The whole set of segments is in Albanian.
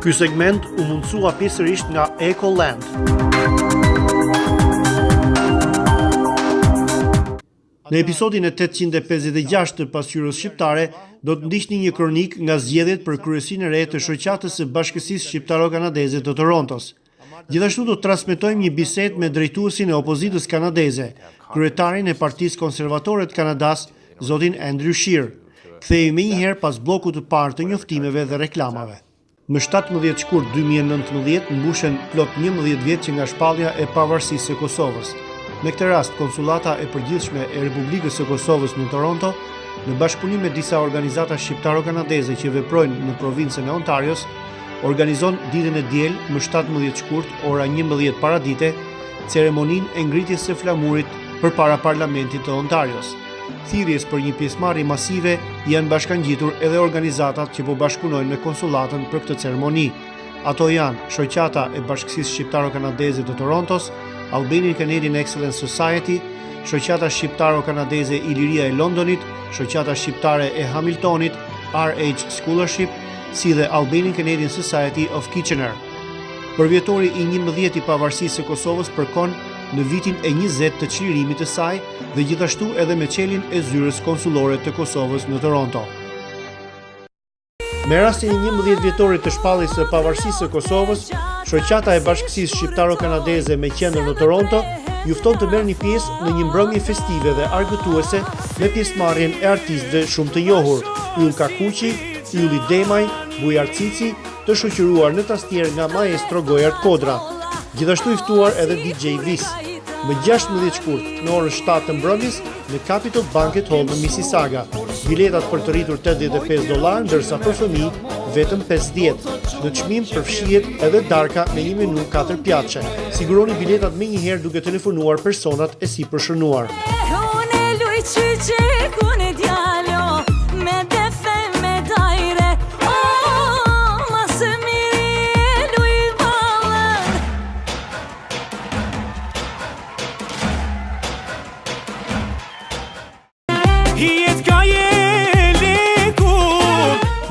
Ky segment u mundsua pjesërisht nga Ecoland. Në episodin e 856 të Pasqyrës Shqiptare, do të ndiqni një kronik nga zgjedhjet për kryesinë e re të Shoqatës së Bashkësisë Shqiptaro-Kanadeze të Torontos. Gjithashtu do të transmetojmë një bisedë me drejtuesin e opozitës kanadeze, kryetarin e Partisë Konservatore të Kanadas, zotin Scheer. Kthehemi menjëherë pas bllokut të parë të njoftimeve dhe reklamave. Më 17 shkurt 2019 mbushen plot 11 vjet që nga shpallja e pavarësisë së Kosovës. Në këtë rast, konsulata e përgjithshme e Republikës së Kosovës në Toronto, në bashkëpunim me disa organizata shqiptaro-kanadeze që veprojnë në provincën e Ontarios, organizon ditën e diel më 17 shkurt ora 11 paradite, ceremoninë e ngritjes së flamurit përpara parlamentit të Ontarios. Thirrjes për një pjesëmarrje masive janë bashkangjitur edhe organizatat që po bashkëpunojnë me konsullatën për këtë ceremoni. Ato janë Shoqata e Bashkësisë Shqiptaro-Kanadeze të Torontos, Albanian Canadian Excellence Society, Shoqata Shqiptaro-Kanadeze Iliria e Londonit, Shoqata Shqiptare e Hamiltonit, RH Scholarship, si dhe Albanian Canadian Society of Kitchener. Përvjetori i 11 i pavarësisë së Kosovës përkon në vitin e 20 të çlirimit të saj dhe gjithashtu edhe me çeljen e zyrës konsullore të Kosovës në Toronto. Me rastin e 11 vjetorit të shpalljes së pavarësisë së Kosovës, Shoqata e Bashkësisë Shqiptaro-Kanadeze me qendër në Toronto ju fton të merrni pjesë në një mbrëmje festive dhe argëtuese me pjesëmarrjen e artistëve shumë të njohur, Yll Kakuqi, Ylli Demaj, Bujar Cici, të shoqëruar në tastier nga maestro Gojart Kodra. Gjithashtu i ftuar edhe DJ Vis. Më 16 shkurt në orën 7 të mbrëmjes në Capitol Banquet Hall në Mississauga. Biletat për të rritur $85, ndërsa për fëmijë vetëm 50. Në çmim përfshihet edhe darka me një menu 4 pjace. Siguroni biletat menjëherë duke telefonuar personat e sipërshënuar.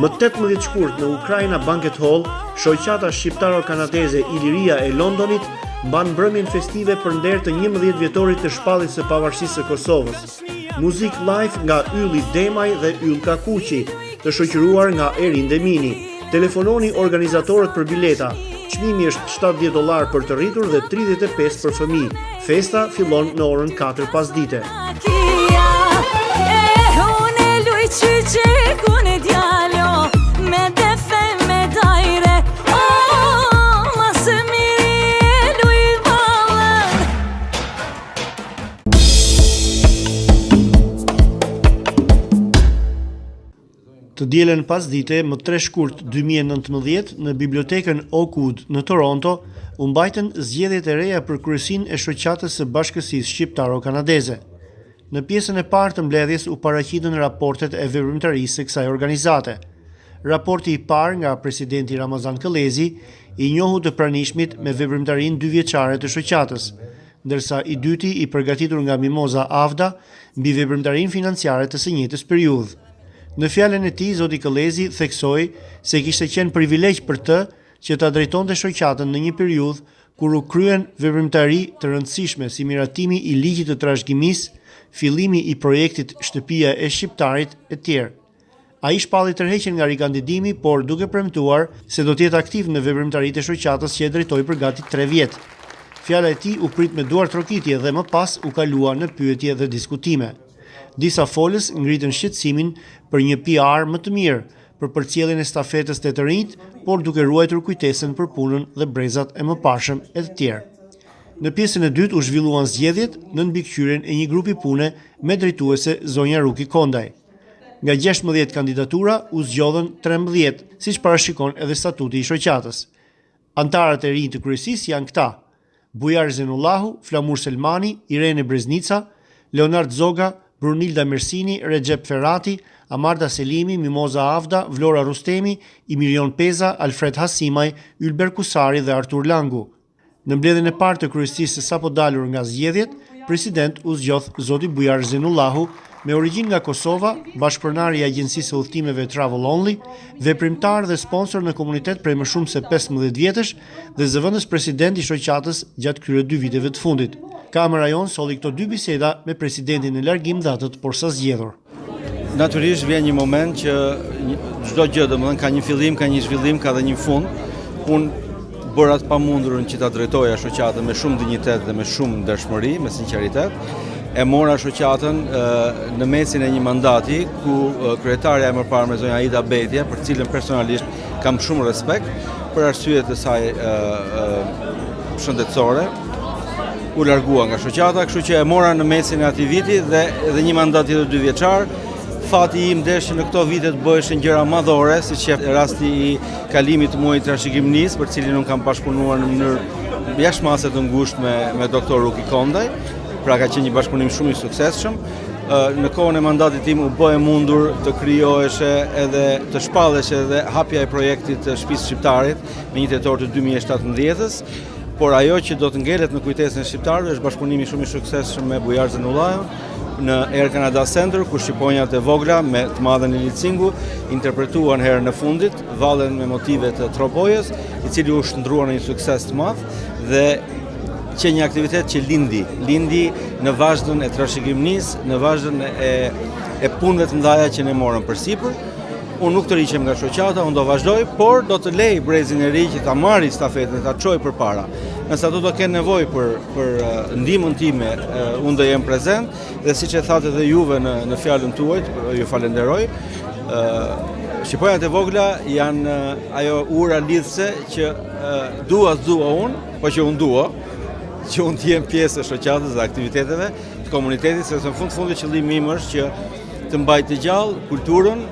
Më 18 shkurt në Ukraina Banquet Hall, Shoqata Shqiptaro-Kanadeze Iliria e Londonit mban mbrëmjen festive për nder të 11 vjetorit të shpalljes së pavarësisë së Kosovës. Muzik live nga Ylli Demaj dhe Yll Kakuqi, të shoqëruar nga Erin Demini. Telefononi organizatorët për bileta. Çmimi është $70 për të rritur dhe 35 për fëmijë. Festa fillon në orën 4 pasdite. Të dielën pasdite, më 3 shkurt 2019, në bibliotekën Oakwood në Toronto, u mbajtën zgjedhjet e reja për kryesinë e Shoqatës së Bashkësisë Shqiptaro-Kanadeze. Në pjesën e parë të mbledhjes u paraqitën raportet e veprimtarisë së kësaj organizate. Raporti i parë nga presidenti Ramazan Këllezi i njohu të pranishmit me veprimtarinë 2 vjeçare të Shoqatës, ndërsa i dyti i përgatitur nga Mimoza Avda mbi veprimtarinë financiare të së njëjtës periudhë. Në fjalën e tij, zoti Këllezi theksoi se kishte qenë privilegj për të që ta drejtonte Shoqatën në një periudhë kur u kryen veprimtari të rëndësishme si miratimi i ligjit të trashëgimisë, fillimi i projektit Shtëpia e Shqiptarit e tjerë. Ai shpalli tërheqjen nga rikandidimi, por duke premtuar se do të jetë aktiv në veprimtaritë e Shoqatës që e drejtoi për gati 3 vjet. Fjala e tij u prit me duar trokitje dhe më pas u kalua në pyetje dhe diskutime. Disa folës ngritën shqetësimin për një PR më të mirë, për përcjelljen e stafetës të të rinjt, por duke ruajtur kujtesën për punën dhe brezat e mëparshëm e të tjerë. Në pjesën e dytë u zhvilluan zgjedhjet në mbikëqyrjen e një grupi pune me drejtuese zonja Ruki Kondaj. Nga 16 kandidatura u zgjodhen 13, siç parashikon edhe statuti i Shoqatës. Antarët e rinj të kryesisë janë këta: Bujar Zenullahu, Flamur Selmani, Irene Breznica, Leonard Zoga, Brunilda Mersini, Recep Ferrati, Amarda Selimi, Mimoza Avda, Vlora Rustemi, Imirion Peza, Alfred Hasimaj, Ylber Kusari dhe Artur Langu. Në mbledhjen e parë të kryesisë së sapo dalur nga zgjedhjet, president u zgjodh zoti Bujar Zenullahu Me origjinë nga Kosova, bashkëpronari i Agjencisë së Udhëtimeve Travel Only, veprimtar dhe sponsor në komunitet prej më shumë se 15 vjetësh dhe zëvendës president i shoqatës gjatë këtyre 2 viteve të fundit. Kamera jon solli këto 2 biseda me presidentin në largim dhe atët posa zgjedhur. Natyrisht vjen një moment që çdo gjë domethënë ka një fillim, ka një zhvillim, ka dhe një fund. Unë bëra të pamundurën që ta drejtoja shoqatën me shumë dinjitet dhe me shumë ndershmëri, me sinqeritet. E mora shoqatën në mesin e një mandati ku kryetarja e mëparë me zonja Aida Betja, për cilën personalisht kam shumë respekt për arsyet e saj shëndetësore, u largua nga shoqata, kështu që e mora në mesin e atij viti dhe një mandat tjetër 2 vjeçar. Fati im desh që në këto vite të bëheshin gjëra madhore, siç është rasti i kalimit të muajit trashëgimnis, për cilin unë kam bashkëpunuar në mënyrë jashtëmase të ngushtë me doktor Ruki Kondaj. Pra ka qenë një bashkëpunim shumë i suksesshëm. Në kohën e mandatit tim u bë e mundur të krijoheshe edhe të shpalleshe edhe hapja e projektit të Shtëpisë Shqiptarit me 1 tetor të 2017-s. Por ajo që do të ngelet në kujtesën e shqiptarëve është bashkëpunimi shumë i suksesshëm me Bujar Zenullajun në Air Canada Center, ku shqiponjat e vogla me të madhen e Licingu interpretuan herën e fundit vallen me motive të Trobojës, i cili u shndrua në një sukses të madh dhe që një aktivitet që lindi në vazhdën e trashëgimnis, në vazhdën e punëve të mëdha që ne morëm përsipër. Unë nuk të riqem nga shoqata, unë do vazhdoj, por do të lej brezin e ri që ta marri stafetën, ta çojë përpara. Nëse ato do kenë nevojë për ndihmën time, unë do jem prezent dhe siç e thatë edhe juve në fjalën tuaj, ju falenderoj. Shqiponjat e vogla janë ajo ura lidhse që dua unë, po që unë dua, që unë të jem pjesë e shoqatës dhe aktiviteteve të komunitetit, sepse në fundit qëllimi im është që të mbaj të gjallë kulturën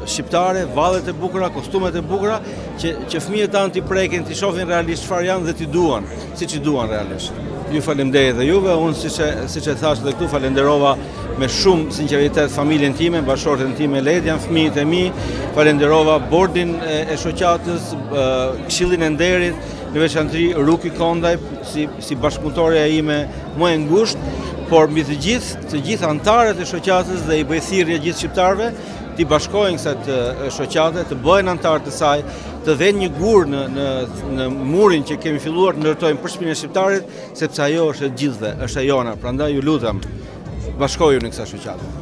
shqiptare, vallet e bukura, kostumet e bukura, që fëmijët tanë t'i prekin, t'i shohin realisht çfarë janë dhe t'i duan, siç i duan realisht. Ju falenderoj dhe juve, unë siç e thash edhe këtu falenderova me shumë sinqeritet familjen time, bashkëshorten time Ledjan, fëmijët e mi, falenderova bordin e shoqatës, këshillin e nderit, në veçantëri Ruki Kondaj si bashkëpunëtorja ime më e ngushtë, por mbi të gjithë anëtarët e shoqatës dhe i bëj thirrje gjithë shqiptarëve t'i bashkojnë kësaj shoqate, të bëhen anëtarë të saj, të vënë një gur në murin që kemi filluar të ndërtojmë për shtëpinë e shqiptarit, sepse ajo është e gjithëve, është e jona. Prandaj ju lutem, bashkoju në kësaj shoqate.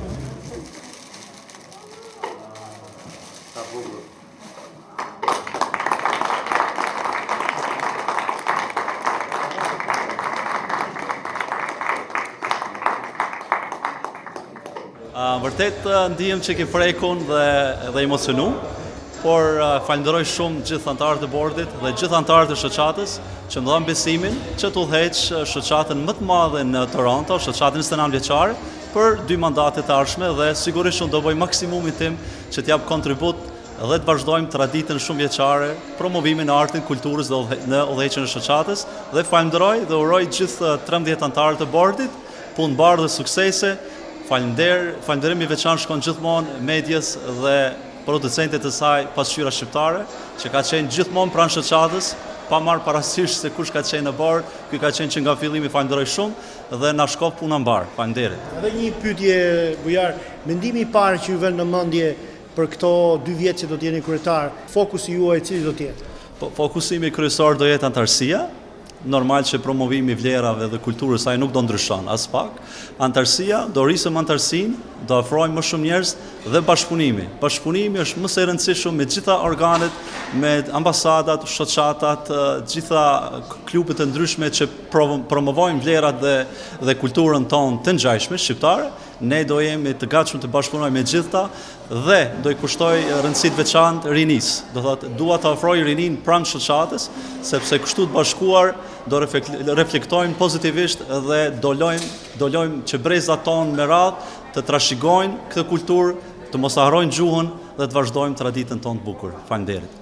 Vërtet ndihem që ke prekun dhe emocionu, por falenderoj shumë gjithë anëtarët e bordit dhe gjithë anëtarët e shoqatës që më dhanë besimin që të udhëheq shoqatën më të madhe në Toronto, shoqatën 29 vjeçare, për 2 mandate të ardhshme dhe sigurisht unë do bëj maksimumin tim që t'jap kontribut dhe të vazhdojmë traditën shumë vjeçare, promovimin e artin, kulturës dhe në udhëheqjen e shoqatës dhe falenderoj dhe uroj gjithë 13 anëtarët e bordit punë bardhë dhe suksese. Falenderim i veçantë shkon gjithmonë medjes dhe producentet e saj Pasqyra Shqiptare, që ka qenë gjithmonë pranë shoqatës, pa marrë parasysh se kush ka qenë në bord, ky ka qenë që nga fillimi, falenderoj shumë dhe na shkop puna mbar. Faleminderit. Edhe një pyetje, Bujar, mendimi i parë që ju vjen në mendje për këto 2 vjet që do të jeni kryetar, fokusi juaj cili do të jetë? Fokusimi kryesor do jetë antarësia. Normal që promovimi i vlerave dhe kulturës ai nuk do ndryshon as pak. Antarësia, do rrisëm antarësinë, do afrojmë më shumë njerëz dhe bashkëpunimi. Bashkëpunimi është më së e rëndësishëm me gjitha organet, me ambasadat, shoqatat, gjitha klubet e ndryshme që promovojnë vlerat dhe kulturën tonë të ngjashme shqiptare. Ne do jemi të gatshëm të bashkëpunojmë me gjithta dhe do i kushtoj rëndësi të veçantë rinis. Do thotë, dua të ofroj rinin pranë shoqatës, sepse kështu të bashkuar do reflektojmë pozitivisht dhe do lojmë që brezat tonë me radhë të trashëgojnë këtë kulturë, të mos harrojnë gjuhën dhe të vazhdojmë traditën tonë të bukur. Faleminderit.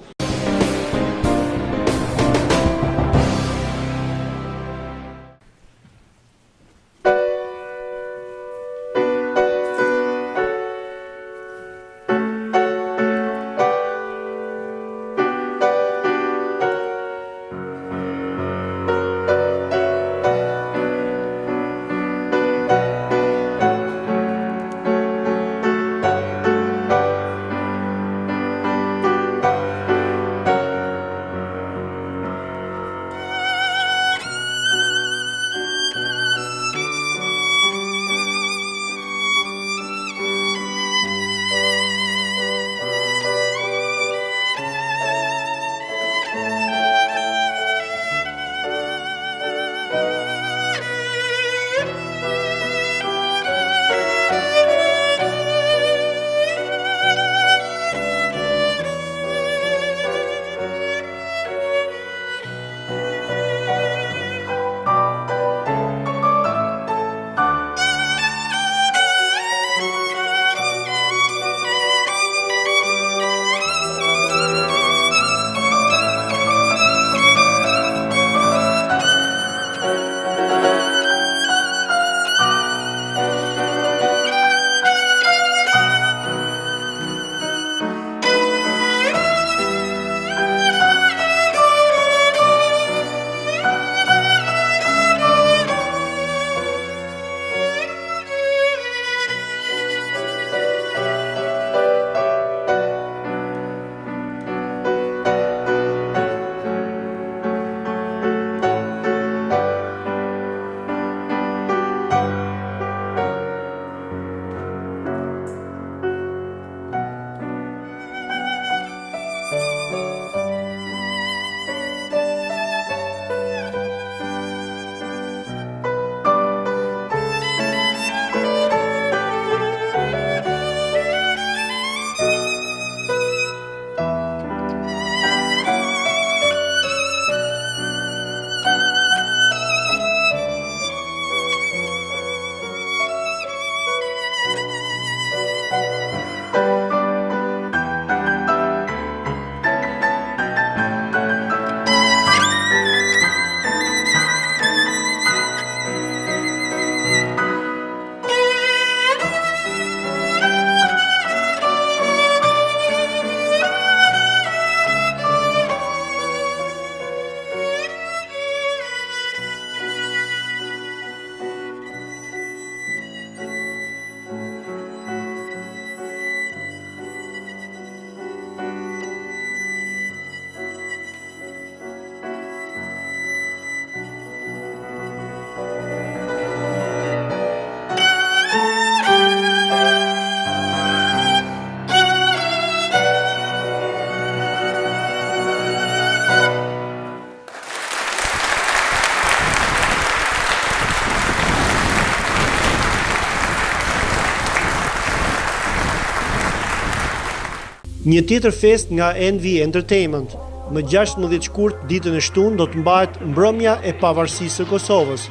Një tjetër fest nga Envy Entertainment. Më 16 shkurt ditën e shtunë do të mbahet mbrëmja e pavarësisë së Kosovës.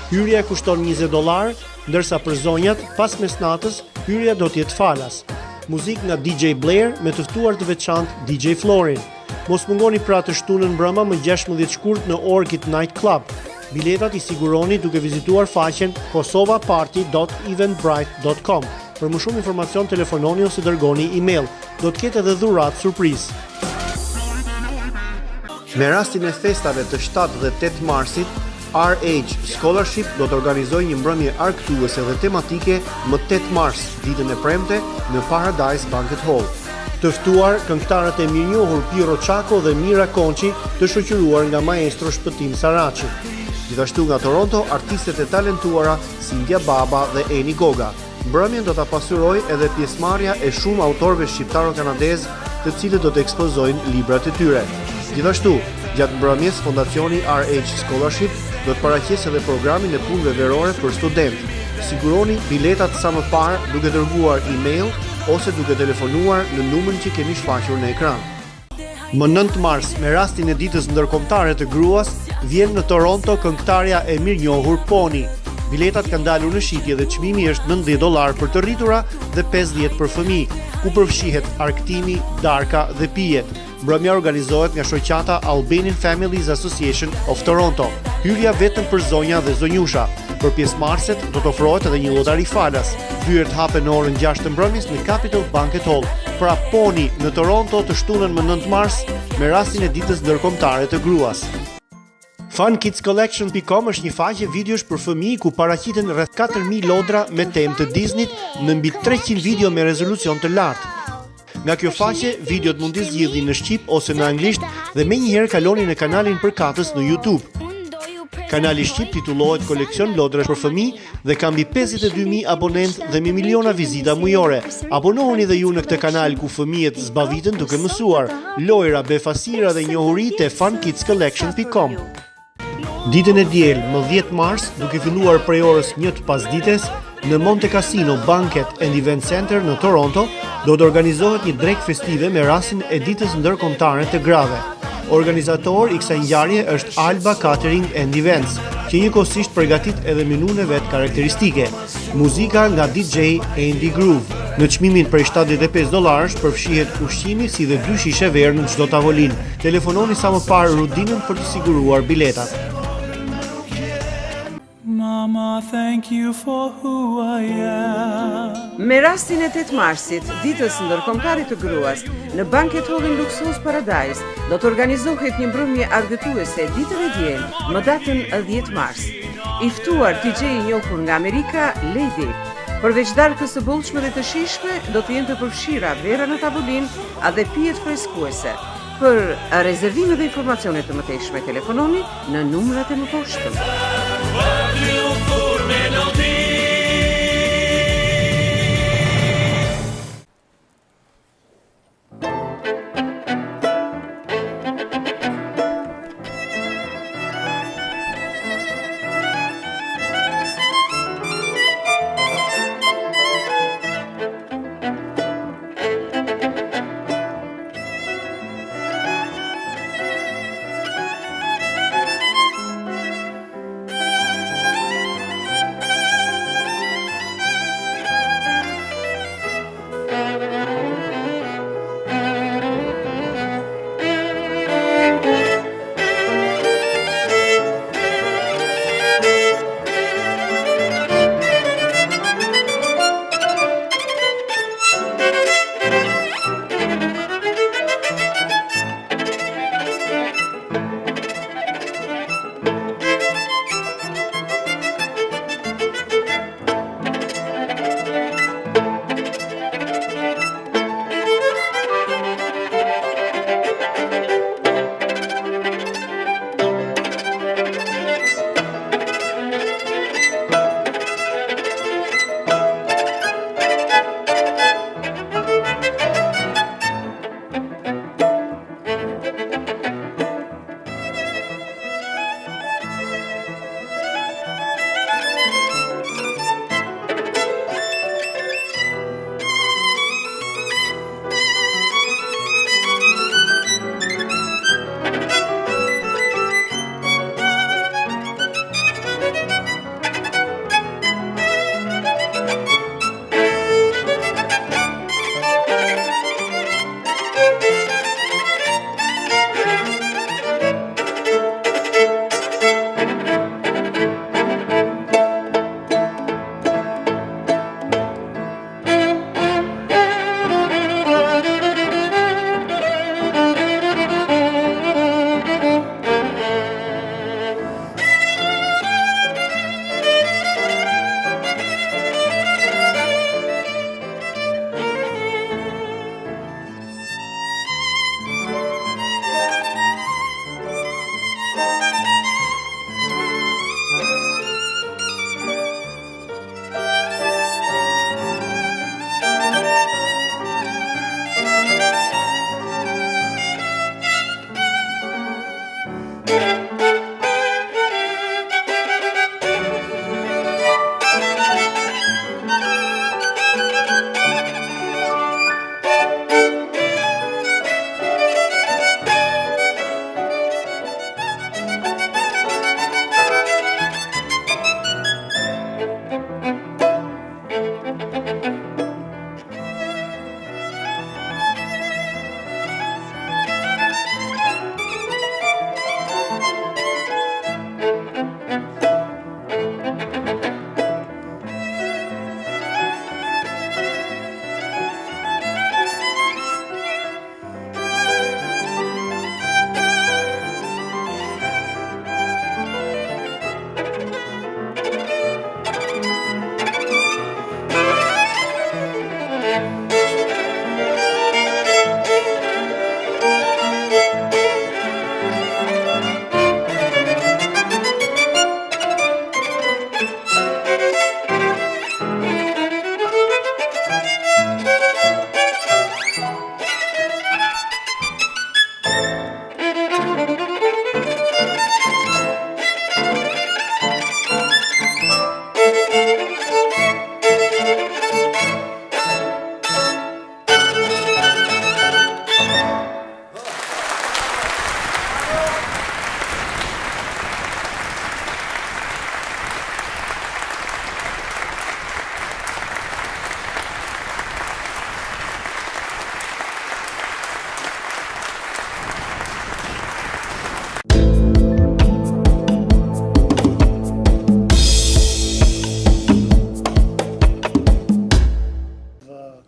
Hyrja kushton $20, ndërsa për zonjat pas mesnatës hyrja do të jetë falas. Muzikë nga DJ Blair me të ftuar të veçantë DJ Florin. Mos mungoni pra të shtunën mbrëma më 16 shkurt në Orchid Night Club. Biletat i siguroni duke vizituar faqen kosovaparty.eventbrite.com. Për më shumë informacion telefononi ose dërgoni email. Do të ketë edhe dhuratë surprizë. Me rastin e festave të 7 dhe 8 marsit, RH Scholarship do të organizojë një mbrëmje argëtuese dhe tematike më 8 mars, ditën e premte, në Paradise Banquet Hall. Të ftuar këngëtarët e mirënjohur Piro Çako dhe Mira Konçi, të shoqëruar nga maestro Shpëtim Saraçi. Gjithashtu nga Toronto, artistet e talentuara Sindja Baba dhe Eni Goga. Mbrëmjen do ta pasurojë edhe pjesëmarrja e shumë autorëve shqiptaro-kanadez, të cilët do të ekspozojnë librat e tyre. Gjithashtu, gjatë mbrëmjes, Fondacioni RH Scholarship do të paraqesë edhe programin e punëve verore për studentë. Siguroni biletat sa më parë duke dërguar email ose duke telefonuar në numrin që keni shfaqur në ekran. Më 9 mars, me rastin e ditës ndërkombëtare të gruas, vjen në Toronto këngëtarja e mirënjohur Poni. Biletat kanë dalur në shitje dhe çmimi është $90 për të rritura dhe 50 për fëmijë, ku përfshihet argëtimi, darka dhe pijet. Mbrëmja organizohet nga shoqata Albanian Families Association of Toronto. Hyrja vetëm për zonja dhe zonjusha. Për pjesëmarrësit do të ofrohet edhe një llogari falas. Dyert hapen në orën 6 të mbrëmjes në Capitol Banquet Hall. Pra Poni në Toronto të shtunën më 9 mars me rastin e ditës ndërkombëtare të gruas. FunKidsCollection.com është një faqe videosh për fëmijë ku paraqiten rreth 4000 lodra me temë të Disneyt në mbi 300 video me rezolucion të lartë. Nga kjo faqe, videot mund t'i zgjidhni në shqip ose në anglisht dhe menjëherë kaloni në kanalin përkatës në YouTube. Kanali shqip titullohet Koleksion Lodrash për fëmijë dhe ka mbi 52.000 abonentë dhe me miliona vizita mujore. Abonohuni dhe ju në këtë kanal ku fëmijët zbaviten duke mësuar lojra, befasira dhe njohuri te FunKidsCollection.com. Ditën e diel, më 10 mars, duke filluar prej orës 1 të pasdites, në Monte Cassino Banquet and Event Center në Toronto, do të organizohet një drekë festive me rastin e ditës ndërkombëtare të grave. Organizator i kësaj ngjarje është Alba Catering and Events, që njëkohësisht përgatit edhe menun e vet karakteristike. Muzika nga DJ Andy Groove. Në çmimin prej $75 përfshihet ushqimi si dhe 2 shishe verë në çdo tavolinë. Telefononi sa më parë rudinën për të siguruar biletat. Mama, thank you for who I am. Me rastin e 8 marsit, ditës ndërkombëtare të gruas, në Banquet Hallin Luxus Paradise, do të organizohet një mbrëmje argëtuese ditën e diel, më datën 10 mars. I ftuar DJ i njohur nga Amerika, Lady. Përveç darkës së bollshme dhe të shijshme, do të jenë të përfshira vera në tavolinë, a dhe pijet freskuese. Për rezervime dhe informacione të mëtejshme, telefononi në numrat e mëposhtëm.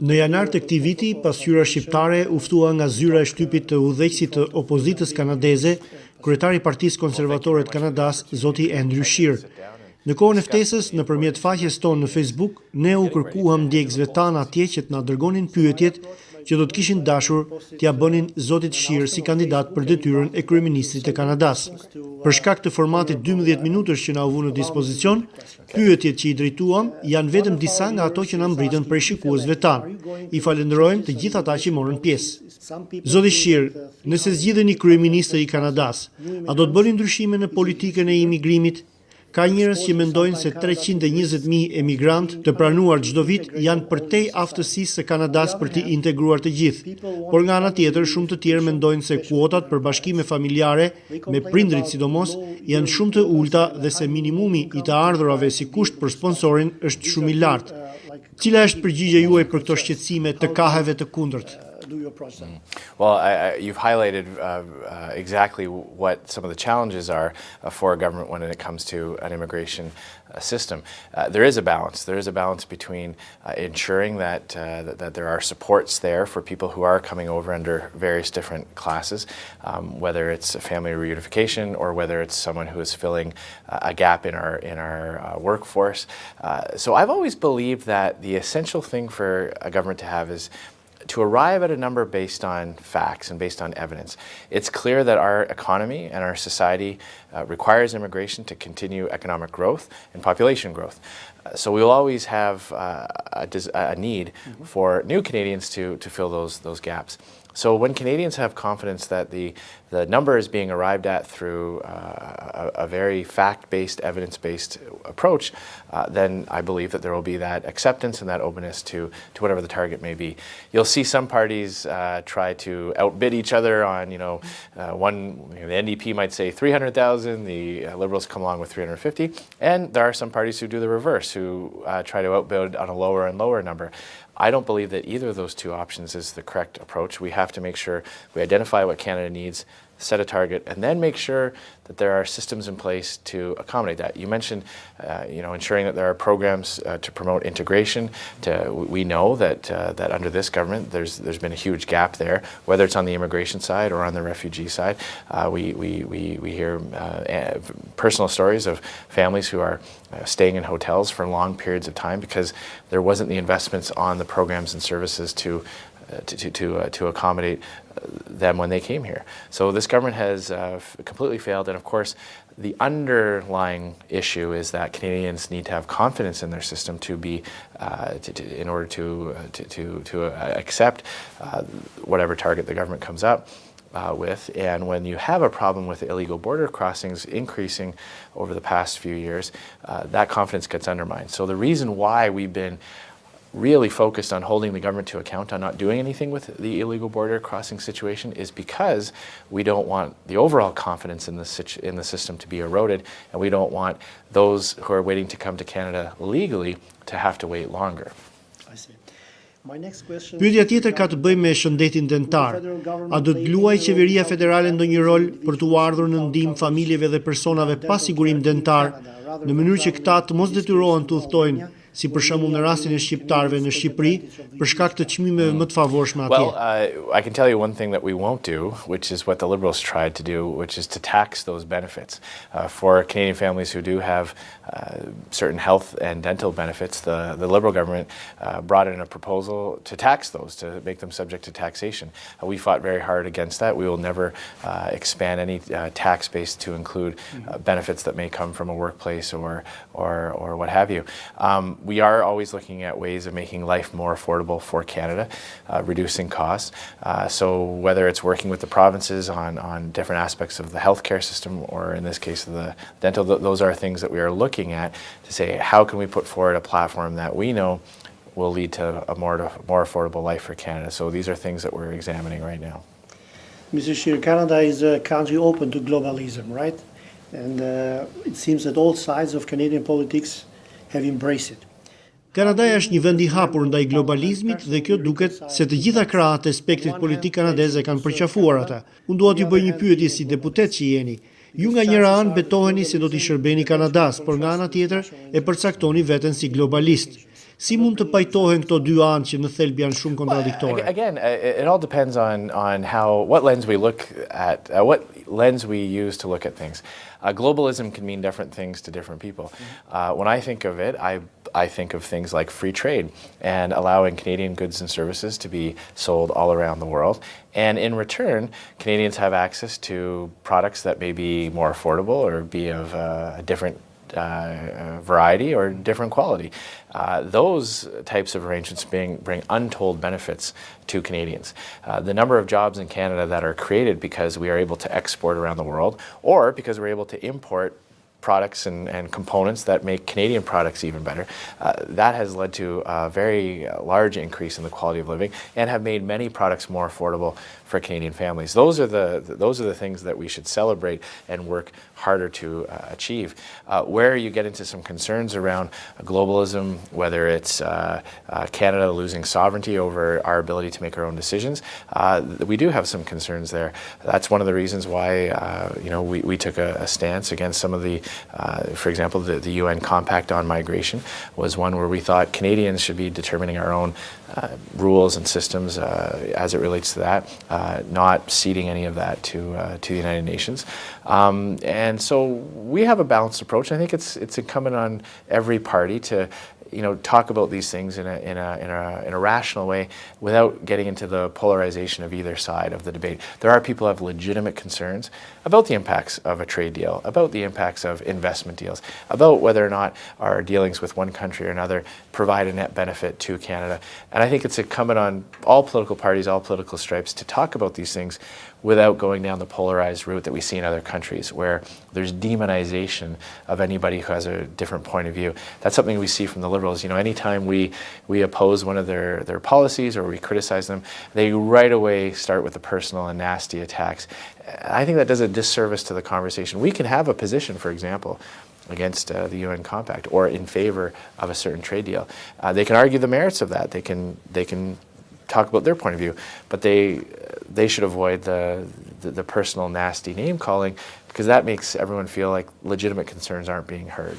Në janar të këtij viti, Pasqyra Shqiptare u ftua nga zyra e shtypit të udhëheqësit të opozitës kanadeze, kryetari i Partisë Konservatore të Kanadas, zoti Scheer. Në kohën e ftesës, nëpërmjet faqes tonë në Facebook, ne u kërkuam ndjekësve tanë atje që të na dërgonin pyetjet që do të kishin dashur t'ia bënin zotit Scheer si kandidat për detyrën e kryeministrit të Kanadas. Për shkak të formatit 12 minutësh që na u vënë në dispozicion, pyetjet që i drejtuam janë vetëm disa nga ato që na mbritën prej shikuesve tanë. I falenderojmë të gjithë ata që morën pjesë. Zoti Scheer, nëse zgjidheni kryeministër i Kanadas, a do të bëni ndryshime në politikën e imigrimit? Ka njerëz që mendojnë se 320.000 emigrant të pranuar çdo vit janë përtej aftësisë së Kanadas për t'i integruar të gjithë. Por nga ana tjetër, shumë të tjerë mendojnë se kuotat për bashkime familjare, me prindrit sidomos, janë shumë të ulta dhe se minimumi i të ardhurave si kusht për sponsorin është shumë i lartë. Cila është përgjigjja juaj për këto shqetësime të kaheve të kundërt? Well, you've highlighted exactly what some of the challenges are for a government when it comes to an immigration system. There is a balance. There is a balance between ensuring that there are supports there for people who are coming over under various different classes, whether it's family reunification or whether it's someone who is filling a gap in our workforce. So I've always believed that the essential thing for a government to have is to arrive at a number based on facts and based on evidence. It's clear that our economy and our society requires immigration to continue economic growth and population growth. So we will always have a need for new Canadians to fill those gaps. So when Canadians have confidence that the number is being arrived at through a very fact-based, evidence-based approach, then I believe that there will be that acceptance and that openness to whatever the target may be. You'll see some parties try to outbid each other on, the NDP might say 300,000, the Liberals come along with 350, and there are some parties who do the reverse, who try to outbid on a lower and lower number. I don't believe that either of those two options is the correct approach. We have to make sure we identify what Canada needs, set a target, and then make sure that there are systems in place to accommodate that. You mentioned, ensuring that there are programs to promote integration. We know that under this government, there's been a huge gap there, whether it's on the immigration side or on the refugee side. We hear personal stories of families who are staying in hotels for long periods of time because there wasn't the investments on the programs and services to accommodate them when they came here. So this government has completely failed, and of course the underlying issue is that Canadians need to have confidence in their system to be in order to accept whatever target the government comes up with. And when you have a problem with illegal border crossings increasing over the past few years, that confidence gets undermined. So the reason why we've been really focused on holding the government to account on not doing anything with the illegal border crossing situation is because we don't want the overall confidence in the system to be eroded, and we don't want those who are waiting to come to Canada legally to have to wait longer. Pyetja tjetër ka të bëjë me shëndetin dentar. A do të luajë qeveria federale ndonjë rol për t'u ardhur në ndihmë familjeve dhe personave pa sigurim dentar, në mënyrë që këta të mos detyrohen të udhtojnë, si për shembull në rastin e shqiptarëve në Shqipëri, për shkak të çmimeve më të favorshme atje? Well, I can tell you one thing that we won't do, which is what the Liberals tried to do, which is to tax those benefits. For Canadian families who do have certain health and dental benefits, the Liberal government brought in a proposal to tax those, to make them subject to taxation. We fought very hard against that. We will never expand any tax base to include benefits that may come from a workplace or what have you. We are always looking at ways of making life more affordable for Canada, reducing costs. So whether it's working with the provinces on different aspects of the healthcare system, or in this case the dental, those are things that we are looking at to say, how can we put forward a platform that we know will lead to a more affordable life for Canada. So these are things that we're examining right now. Mr. Scheer, Canada is a country open to globalism, right? And it seems that all sides of Canadian politics have embraced it. Kanadaja është një vend I hapur ndaj globalizmit dhe kjo duket se të gjitha krahët e spektrit politik kanadez e kanë përqafuar ata. Unë dua t'ju bëj një pyetje si deputet që jeni. Ju nga njëra anë betoheni se do t'i shërbeni Kanadas, por nga ana tjetër e përcaktoni veten si globalist. Si mund të pajtohen këto dy anë që në thelb janë shumë kontradiktore? Again, it all depends on what lens we look at, what lens we use to look at things. Globalism can mean different things to different people. When I think of it, I think of things like free trade and allowing Canadian goods and services to be sold all around the world. And in return, Canadians have access to products that may be more affordable or be of a different variety or different quality. Those types of arrangements bring untold benefits to Canadians. The number of jobs in Canada that are created because we are able to export around the world, or because we're able to import products and components that make Canadian products even better, that has led to a very large increase in the quality of living and have made many products more affordable for Canadian families. Those are the things that we should celebrate and work harder to achieve. Where you get into some concerns around globalism, whether it's Canada losing sovereignty over our ability to make our own decisions, we do have some concerns there. That's one of the reasons why we took a stance against some of the, for example, the UN Compact on migration was one where we thought Canadians should be determining our own rules and systems as it relates to that, not ceding any of that to the United Nations. And so we have a balanced approach. I think it's incumbent on every party to talk about these things in a rational way without getting into the polarization of either side of the debate. There are people who have legitimate concerns about the impacts of a trade deal, about the impacts of investment deals, about whether or not our dealings with one country or another provide a net benefit to Canada. And I think it's incumbent on all political parties, all political stripes, to talk about these things without going down the polarized route that we see in other countries, where there's demonization of anybody who has a different point of view. That's something we see from the Liberals. Anytime we oppose one of their policies or we criticize them, they right away start with the personal and nasty attacks. I think that does a disservice to the conversation. We can have a position, for example, against the UN Compact or in favor of a certain trade deal. They can argue the merits of that. They can talk about their point of view, but they should avoid the personal nasty name calling, because that makes everyone feel like legitimate concerns aren't being heard.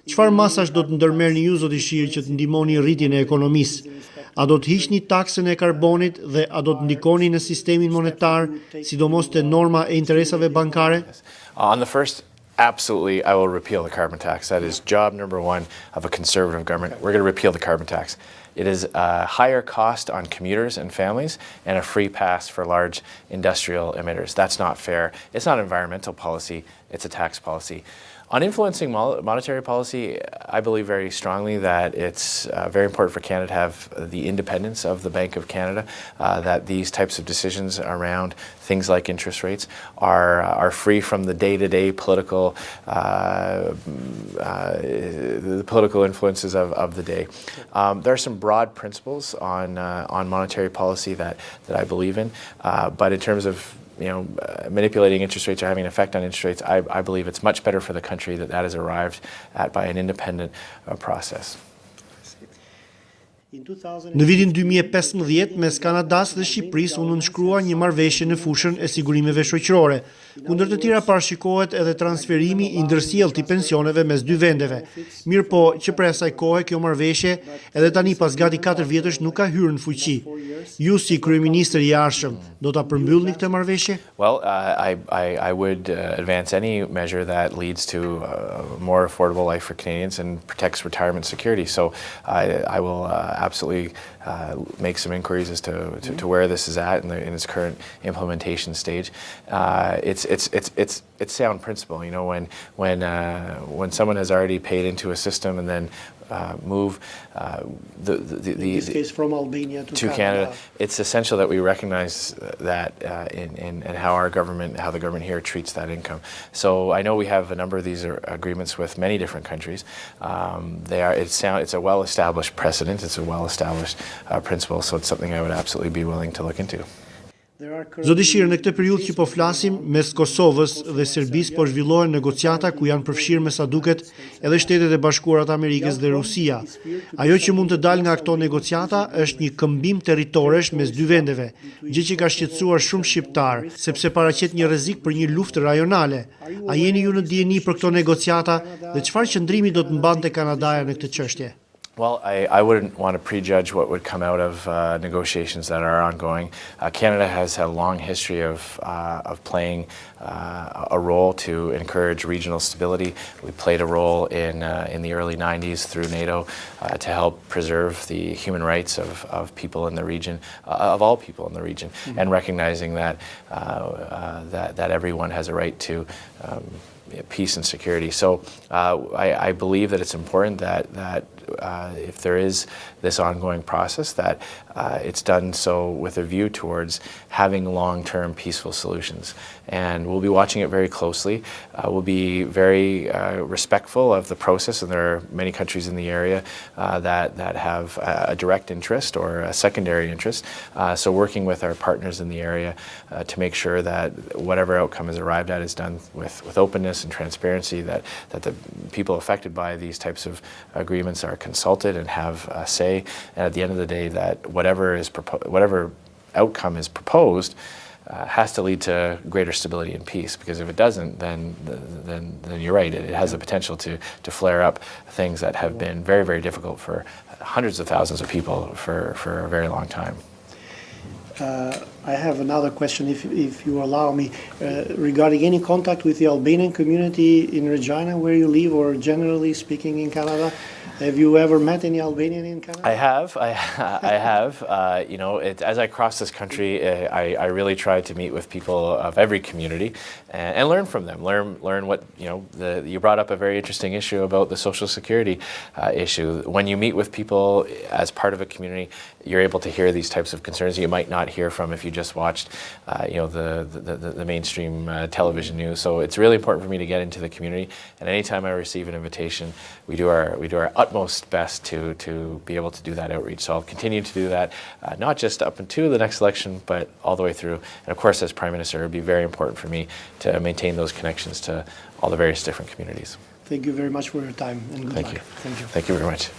Çfarë masash do të ndërmerrni ju, zoti Scheer, që të ndihmoni rritjen e ekonomisë? A do të hiqni taksën e karbonit dhe a do të ndikoni në sistemin monetar, sidomos te norma e interesave bankare? On the first, absolutely, I will repeal the carbon tax. That is job number one of a conservative government. We're going to repeal the carbon tax. It is a higher cost on commuters and families and a free pass for large industrial emitters. That's not fair. It's not environmental policy, it's a tax policy. On influencing monetary policy, I believe very strongly that it's very important for Canada to have the independence of the Bank of Canada, that these types of decisions around things like interest rates are free from the day-to-day political influences of the day. There are some broad principles on monetary policy that I believe in, but in terms of manipulating interest rates or having an effect on interest rates, I believe it's much better for the country that is arrived at by an independent process. Në vitin 2015, mes Kanadas dhe Shqipërisë u nënshkrua një marrëveshje në fushën e sigurimeve shoqërore. Kundër të tjera parashikohet edhe transferimi i ndërsjellët i pensioneve mes dy vendeve. Mirëpo që prej asaj kohe kjo marrëveshje edhe tani pas gati 4 vjetësh nuk ka hyrë në fuqi. Ju si kryeministër i jashtëm do ta përmbyllni këtë marrëveshje? Well, I would advance any measure that leads to a more affordable life for Canadians and protects retirement security. So I will absolutely make some inquiries as to where this is at in its current implementation stage. It's sound principle, when someone has already paid into a system and then move in this case from Albania to Canada, it's essential that we recognize that in how the government here treats that income. So I know we have a number of these agreements with many different countries. It's a well-established precedent. It's a well-established principle. So it's something I would absolutely be willing to look into. Zoti Scheer, në këtë periudhë që po flasim, mes Kosovës dhe Serbisë po zhvillohen negociata ku janë përfshirë me sa duket edhe Shtetet e Bashkuara të Amerikës dhe Rusia. Ajo që mund të dalë nga këto negociata është një këmbim territoresh mes dy vendeve, gjë që ka shqetësuar shumë shqiptar, sepse paraqet një rrezik për një luftë rajonale. A jeni ju në dijeni për këto negociata dhe çfarë qëndrimi do të mbante Kanadaja në këtë çështje? Well, I wouldn't want to prejudge what would come out of negotiations that are ongoing. Canada has had a long history of playing a role to encourage regional stability. We played a role in the early 90s through NATO to help preserve the human rights of people in the region, of all people in the region, and recognizing that that everyone has a right to peace and security. So I believe that it's important that if there is this ongoing process, that it's done so with a view towards having long-term peaceful solutions. And we'll be watching it very closely. We'll be very respectful of the process, and there are many countries in the area that have a direct interest or a secondary interest. So working with our partners in the area to make sure that whatever outcome is arrived at is done with openness and transparency, that the people affected by these types of agreements are consulted and have a say, and at the end of the day that whatever outcome is proposed has to lead to greater stability and peace, because if it doesn't, then you're right, it has the potential to flare up things that have been very, very difficult for hundreds of thousands of people for a very long time. I have another question, if you allow me, regarding any contact with the Albanian community in Regina, where you live, or generally speaking in Canada. Have you ever met any Albanian in Canada? I have. I have. You know, as I cross this country, I really try to meet with people of every community and learn from them. Learn what, you know. You brought up a very interesting issue about the Social Security issue. When you meet with people as part of a community, you're able to hear these types of concerns you might not hear from if you just watched, you know, the mainstream television news. So it's really important for me to get into the community. And anytime I receive an invitation, we do our utmost best to be able to do that outreach. So I'll continue to do that, not just up until the next election, but all the way through. And of course, as Prime Minister, it would be very important for me to maintain those connections to all the various different communities. Thank you very much for your time and good luck. Thank you. Thank you very much.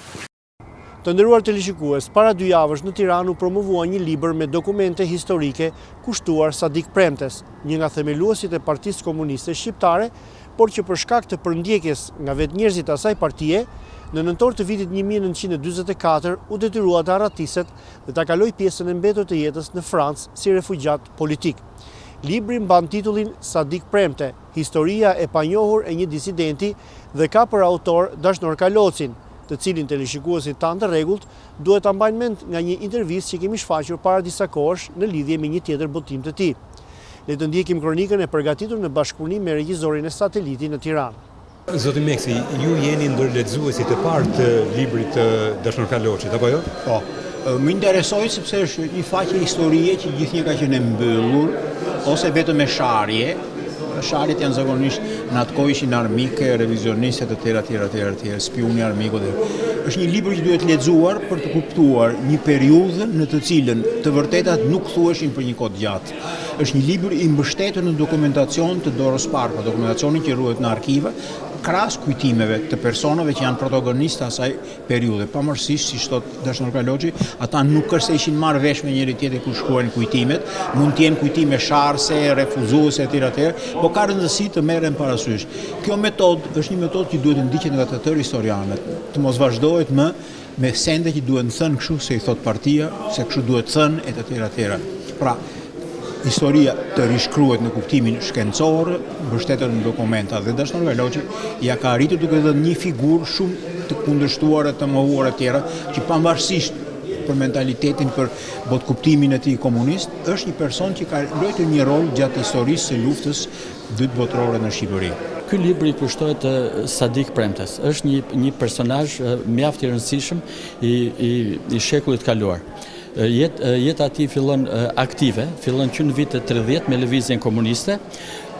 Të nderuar teleshikues, para 2 javësh në Tiranë u promovua një libër me dokumente historike kushtuar Sadik Premtes, një nga themeluesit e Partisë Komuniste Shqiptare, por që për shkak të përndjekjes nga vetë njerëzit asaj partie, në nëntor të vitit 1944 u detyrua të arratiset dhe ta kaloj pjesën e mbetur të jetës në Francë si refugjat politik. Libri mban titullin Sadik Premte, historia e panjohur e një disidenti dhe ka për autor Dashnor Kalocin, të cilin teleshikuesit tanë të rregullt duhet ta mbajnë mend nga një intervistë që kemi shfaqur para disa kohësh në lidhje me një tjetër botim të tij. Le të ndjekim kronikën e përgatitur në bashkëpunim me regjisorin e Sateliti në Tiranë. Zoti Meksi, ju jeni ndër lexuesit e parë të librit të Dashnor Kalocit, apo jo? Po. Më interesoi sepse është një faqe historie që gjithnjë ka qenë mbyllur ose vetëm me sharje. Sharjet janë zakonisht në atë kohë ishin armike, revizioniste të tjera, spioni armikut. Është një libër që duhet lexuar për të kuptuar një periudhë në të cilën të vërtetat nuk thuheshin për një kohë gjatë. Është një libër i mbështetur në dokumentacion të dorës parë, dokumentacionin që ruhet në arkive, krahas kujtimeve të personave që janë protagonistë asaj periudhe. Pavarësisht, siç thot Dashnor Kaloçi, ata nuk është se ishin marrë vesh me njëri tjetrin kur shkruajnë kujtimet, mund të jenë kujtime sharse, refuzuese etj, por ka rëndësi të merren parasysh. Kjo metodë është një metodë që duhet të ndiqet nga të tërë historianët, të mos vazhdohet më me sende që duhet të thënë kështu se i thot partia, se kështu duhet thënë etj. Pra, historia të rishkruhet në kuptimin shkencor, mbështetur në dokumenta, dhe Dashnor Kaloçi ja ka arritur duke dhënë një figurë shumë të kundërshtuar të mohuar e tjera, që pavarësisht për mentalitetin, për botkuptimin e tij komunist, është një person që ka luajtur një rol gjatë historisë së luftës dytë botërore në Shqipëri. Ky libër i kushtohet Sadik Premtes. Është një personazh mjaft i rëndësishëm i shekullit kaluar. Jeta e tij fillon aktive, fillon që në vitet 30 me lëvizjen komuniste,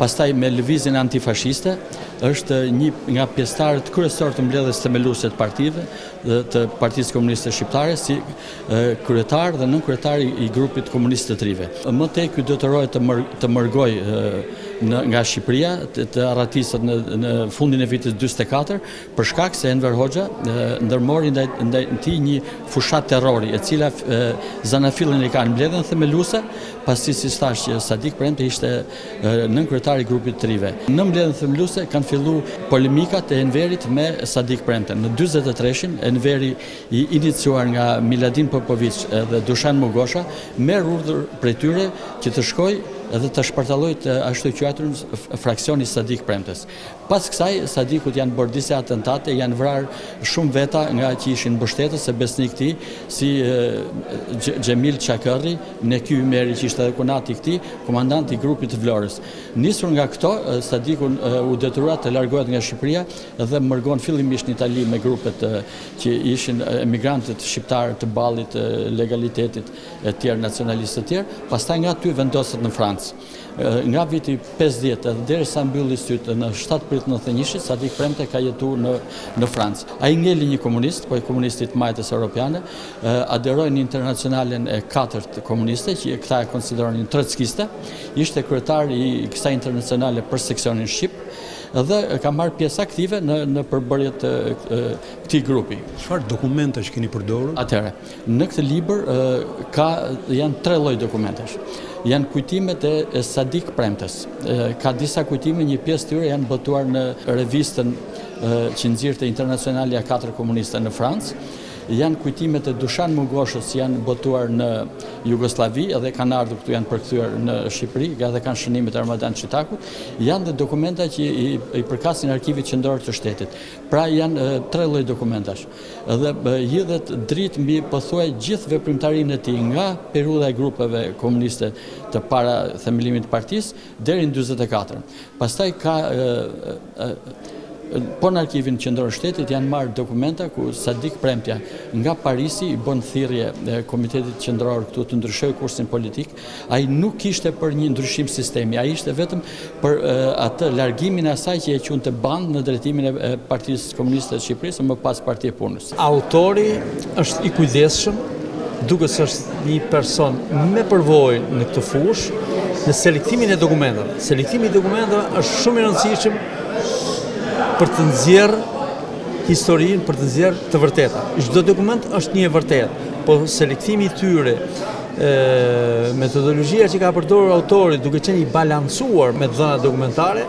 pastaj me lëvizjen antifashiste, është një nga pjesëtarët kryesorë të mbledhjes themeluese të partive, të Partisë Komuniste Shqiptare, si kryetar dhe nën kryetar i grupit komunist të trive. Më tej ky detyrohet të mërgoj nga Shqipëria të arratisët në fundin e vitit 44 për shkak se Enver Hoxha ndërmori ndaj tij një fushat terrori, e cila zanafillin e kanë mbledhën themeluese, pasi si thash që Sadik Premte ishte nënkryetari i grupit të rive. Në mbledhjen themeluese kanë filluar polemikat e Enverit me Sadik Premte. Në 43-shin Enveri i iniciuar nga Miladin Popović dhe Dušan Mogosha merr urdhër prej tyre që të shkojë edhe të shpërtalloj të ashtu quajturën fraksioni Sadik Premtes. Pas kësaj, Sadikut janë bërë disa atentate, janë vrarë shumë veta nga që ishin mbështetës e besnik këtij, si Xhemil Çakërri, Neky Ymeri që ishte edhe kunati i këtij, komandanti i grupit të Vlorës. Nisur nga këto, Sadikun u detyrua të largohet nga Shqipëria dhe mërgon fillimisht në Itali me grupet që ishin emigrantët shqiptarë të ballit, legalitetit e tjerë, nacionalistë të tjerë, pastaj nga aty vendoset në Francë. Nga viti 50 dhe derisa mbylli sytë në 7 prit 91, Sadik Premte ka jetuar në Francë. Ai ngeli një komunist, po i komunistit majtës europiane, aderoi në internacionalen e 4 komuniste, që këta e konsideronin trotskiste, ishte kryetar i kësaj internacionale për seksionin shqip dhe ka marrë pjesë aktive në përbërjet këtij grupi. Çfarë dokumentash keni përdorur? Atëherë, në këtë libër janë 3 lloj dokumentash. Janë kujtimet e Sadik Premtes. Ka disa kujtime, një pjesë tyre janë botuar në revistën që nxirrte Internacionalja 4 Komuniste në Francë. Janë kujtimet e Dušan Mogoshës, janë botuar në Jugosllavi edhe kanë ardhur këtu, janë përkthyer në Shqipëri, edhe kanë shënimet e Armadan Çitakut. Janë dhe dokumenta që i përkasin arkivit qendror të shtetit. Pra janë 3 lloj dokumentash. Dhe hidhet dritë mbi pothuaj gjithë veprimtarinë e tij nga periudha e grupeve komuniste të para themelimit të partisë deri në 44. Pastaj ka po në arkivin qendror të shtetit janë marrë dokumenta ku Sadik Premtja nga Parisi i bën thirrje komitetit qendror këtu të ndryshojë kursin politik. Ai nuk kishte për një ndryshim sistemi, ai ishte vetëm për atë largimin e asaj që e quante band në drejtimin e Partisë Komuniste të Shqipërisë, më pas Partia e Punës. Autori është i kujdesshëm, duke se është një person me përvojë në këtë fushë, në selektimin e dokumentave. Selektimi i dokumentave është shumë i rëndësishëm për të nxjerrë historinë, për të nxjerrë të vërteta. Çdo dokument është një e vërtetë, po selektimi i tyre, metodologjia që ka përdorur autori duke qenë i balancuar me dhënat dokumentare,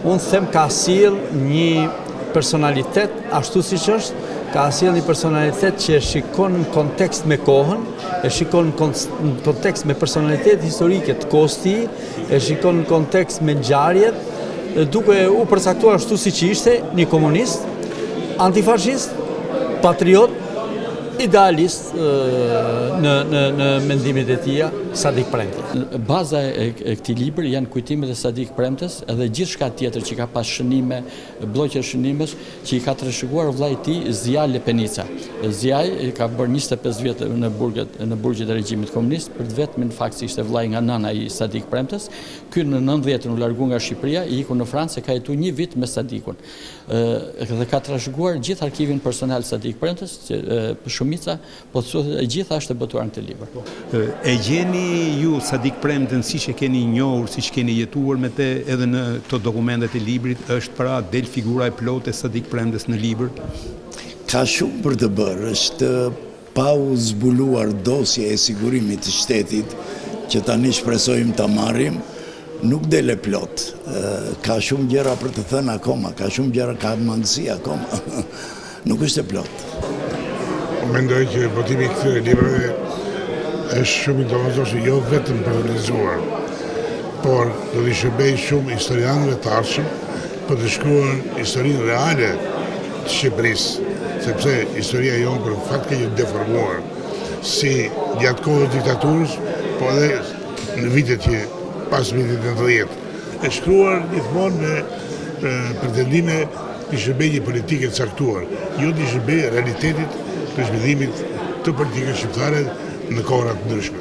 unë them ka sjell një personalitet ashtu siç është, ka sjell një personalitet që e shikon në kontekst me kohën, e shikon në kontekst me personalitet historike të kohës tij, e shikon në kontekst me ngjarjet, duke u përcaktuar ashtu siç ishte një komunist, antifashist, patriot, idealist në mendimet e tija, Sadik Premte. Baza e këtij libri janë kujtimet e Sadik Premtes edhe gjithçka tjetër që ka pas shënime, blloqe shënimesh që i ka trashëguar vllai i tij Zia Lepenica. Ziai ka bërë 25 vjet në burgjet e regjimit komunist, për vetëm në fakt ishte vllai nga nëna i Sadik Premtes. Ky në 90 u largu nga Shqipëria, i iku në Francë, ka jetuar 1 vit me Sadikun. Dhe ka trashëguar gjithë arkivin personal Sadik Premtes, shumica, po thotë e gjitha është e botuar në këtë libër. E gjeni ju Sadik Premten siç e keni njohur, siç keni jetuar me te edhe në këto dokumentet e librit, është pra del figura e plotë e Sadik Premtes në libër? Ka shumë për të bërë, është pa u zbuluar dosje e sigurimit të shtetit që tani shpresojmë ta marrim, nuk dele plot. Ka shumë gjëra për të thënë akoma, ka shumë gjëra, ka mangësi akoma. Nuk është e plot. Mendoj që botimi i këtyre librave është shumë interesant, jo vetëm për të lexuar, por do të shërbejë shumë historianëve të ardhshëm për të shkruar historinë reale të Shqipërisë, sepse historia jonë për fakt ka qenë deformuar si gjatë kohës diktaturës, po edhe në vitet që pas vitit 90. E shkruar gjithmonë me pretendime të shërbejë një politike të caktuar, jo të shërbejë realitetit të zhvillimit të politikës shqiptare në kohëra të ndryshme.